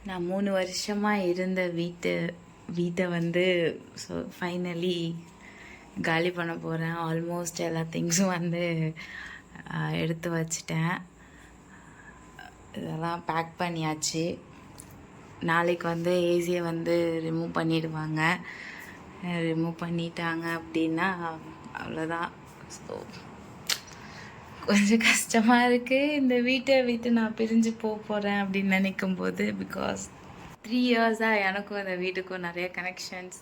நான் 3 வருஷமாக இருந்த வீட்டை வந்து ஸோ ஃபைனலி காலி பண்ண போகிறேன். ஆல்மோஸ்ட் எல்லா திங்ஸும் வந்து எடுத்து வச்சிட்டேன். இதெல்லாம் பேக் பண்ணியாச்சு. நாளைக்கு வந்து ஏசியை வந்து ரிமூவ் பண்ணிடுவாங்க. ரிமூவ் பண்ணிட்டாங்க அப்படின்னா அவ்வளோதான். ஸோ கொஞ்சம் கஷ்டமாக இருக்குது. இந்த வீட்டை விட்டு நான் பிரிஞ்சு போகிறேன் அப்படின்னு நினைக்கும்போது. பிகாஸ் 3 இயர்ஸாக எனக்கும் இந்த வீட்டுக்கும் நிறைய கனெக்ஷன்ஸ்.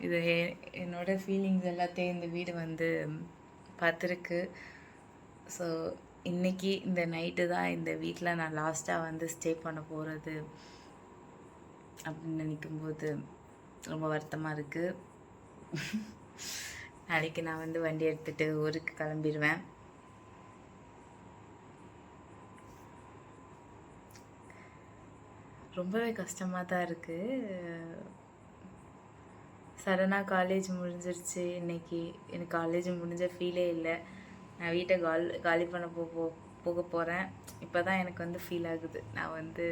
இது என்னோடய ஃபீலிங்ஸ் எல்லாத்தையும் இந்த வீடு வந்து பார்த்துருக்கு. ஸோ இன்றைக்கி இந்த நைட்டு தான் இந்த வீட்டில் நான் லாஸ்ட்டாக வந்து ஸ்டே பண்ண போகிறது அப்படின்னு நினைக்கும்போது ரொம்ப வருத்தமாக இருக்குது. நாளைக்கு நான் வந்து வண்டி எடுத்துகிட்டு ஊருக்கு கிளம்பிடுவேன். ரொம்பவே கஷ்டமாக தான் இருக்குது. சடனாக காலேஜ் முடிஞ்சிருச்சு. இன்றைக்கி எனக்கு காலேஜ் முடிஞ்ச ஃபீலே இல்லை. நான் வீட்டை காலி பண்ண போக போகிறேன். இப்போ தான் எனக்கு வந்து ஃபீல் ஆகுது நான் வந்து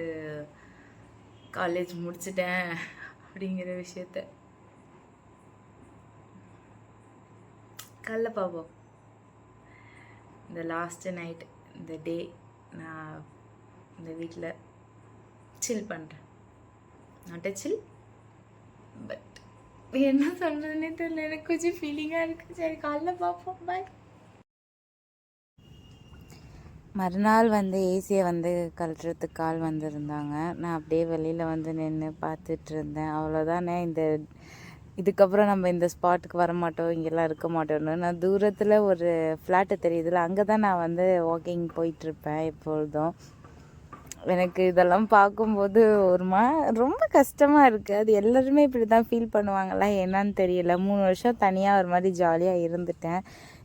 காலேஜ் முடிச்சிட்டேன் அப்படிங்கிற விஷயத்த. காலைல பார்ப்போம். இந்த லாஸ்ட்டு நைட் இந்த டே நான் இந்த வீட்டில் சில் பண்ணுறேன். நாட் சில், பட் என்ன சொல்கிறதுனே தெரியல. எனக்கு கொஞ்சம் ஃபீலிங்காக இருக்குது. சரி, காலைல பார்ப்போம். பாய். மறுநாள் வந்து ஏசியை வந்து கழட்டுறதுக்கு ஆள் வந்திருந்தாங்க. நான் அப்படியே வெளியில் வந்து நின்று பார்த்துட்டு இருந்தேன். அவ்வளோதானே, இதுக்கப்புறம் நம்ம இந்த ஸ்பாட்டுக்கு வரமாட்டோம், இங்கெல்லாம் இருக்க மாட்டோம்னு. நான் தூரத்தில் ஒரு ஃப்ளாட்டு தெரியுதுல, அங்கே தான் நான் வந்து வாக்கிங் போயிட்டுருப்பேன் எப்பொழுதும். எனக்கு இதெல்லாம் பார்க்கும்போது ரொம்ப கஷ்டமாக இருக்குது. அது எல்லோருமே இப்படி தான் ஃபீல் பண்ணுவாங்களா என்னன்னு தெரியல. 3 வருஷம் தனியாக ஒரு மாதிரி ஜாலியாக இருந்துட்டேன்.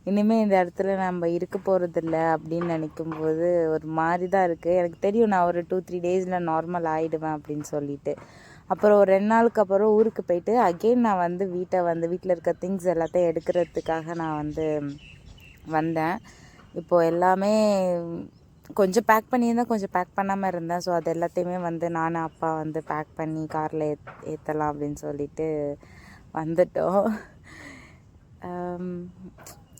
இனிமேல் இந்த இடத்துல நம்ம இருக்க போகிறதில்ல அப்படின்னு நினைக்கும்போது ஒரு மாதிரி தான் இருக்குது. எனக்கு தெரியும் நான் ஒரு 2-3 டேஸில் நார்மல் ஆகிடுவேன் அப்படின்னு சொல்லிட்டு. அப்புறம் ஒரு 2 நாளுக்கு அப்புறம் ஊருக்கு போயிட்டு அகெயின் நான் வந்து வீட்டில் இருக்க திங்ஸ் எல்லாத்தையும் எடுக்கிறதுக்காக நான் வந்து வந்தேன். இப்போது எல்லாமே கொஞ்சம் பேக் பண்ணியிருந்தேன், கொஞ்சம் பேக் பண்ணாமல் இருந்தேன். ஸோ அது எல்லாத்தையுமே வந்து நானும் அப்பா வந்து பேக் பண்ணி காரில் ஏற்றலாம் அப்படின்னு சொல்லிட்டு வந்துட்டோம்.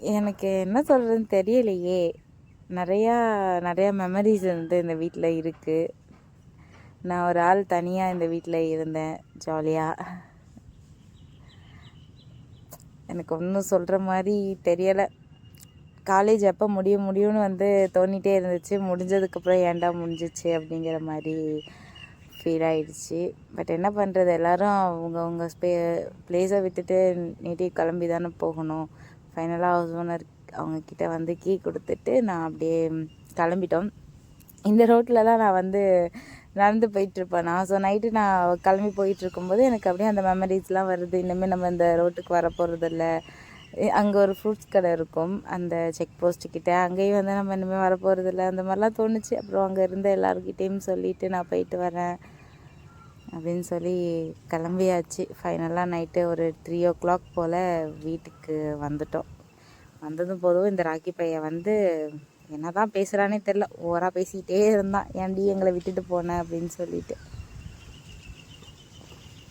எனக்கு என்ன சொல்கிறதுன்னு தெரியலையே. நிறையா மெமரிஸ் வந்து இந்த வீட்டில் இருக்குது. நான் ஒரு ஆள் தனியாக இந்த வீட்டில் இருந்தேன் ஜாலியாக. எனக்கு ஒன்றும் சொல்கிற மாதிரி தெரியலை. காலேஜ் எப்போ முடியும்னு வந்து தோணிகிட்டே இருந்துச்சு. முடிஞ்சதுக்கப்புறம் ஏன்டா முடிஞ்சிச்சு அப்படிங்கிற மாதிரி ஃபீல் ஆகிடுச்சு. பட் என்ன பண்ணுறது, எல்லோரும் அவங்கவுங்க பிளேஸை விட்டுட்டு நேட்டிவ் கிளம்பி தானே போகணும். ஃபைனலாக ஹவுஸ் ஓனர் அவங்கக்கிட்ட வந்து கீ கொடுத்துட்டு நான் அப்படியே கிளம்பிட்டோம். இந்த ரோட்டில் தான் நான் வந்து நடந்து போயிட்டுருப்பேன் நான். ஸோ நைட்டு நான் கிளம்பி போயிட்டுருக்கும்போது எனக்கு அப்படியே அந்த மெமரிஸ்லாம் வருது. இனிமேல் நம்ம இந்த ரோட்டுக்கு வர போகிறதில்ல. அங்கே ஒரு ஃப்ரூட்ஸ் கடை இருக்கும் அந்த செக் போஸ்ட்டுக்கிட்ட. அங்கேயும் வந்து நம்ம இனிமேல் வர போகிறதில்ல அந்த மாதிரிலாம் தோணுச்சு. அப்புறம் அங்கே இருந்த எல்லாருக்கிட்டேயும் சொல்லிவிட்டு நான் போயிட்டு வரேன் அப்படின்னு சொல்லி கிளம்பியாச்சு. ஃபைனலாக நைட்டு ஒரு 3 o'clock போல் வீட்டுக்கு வந்துட்டோம். வந்ததும் போதும் இந்த ராக்கி பையன் வந்து என்ன தான் பேசுகிறானே தெரில, ஓவராக பேசிக்கிட்டே இருந்தான். ஏன்டி எங்களை விட்டுட்டு போனேன் அப்படின்னு சொல்லிட்டு.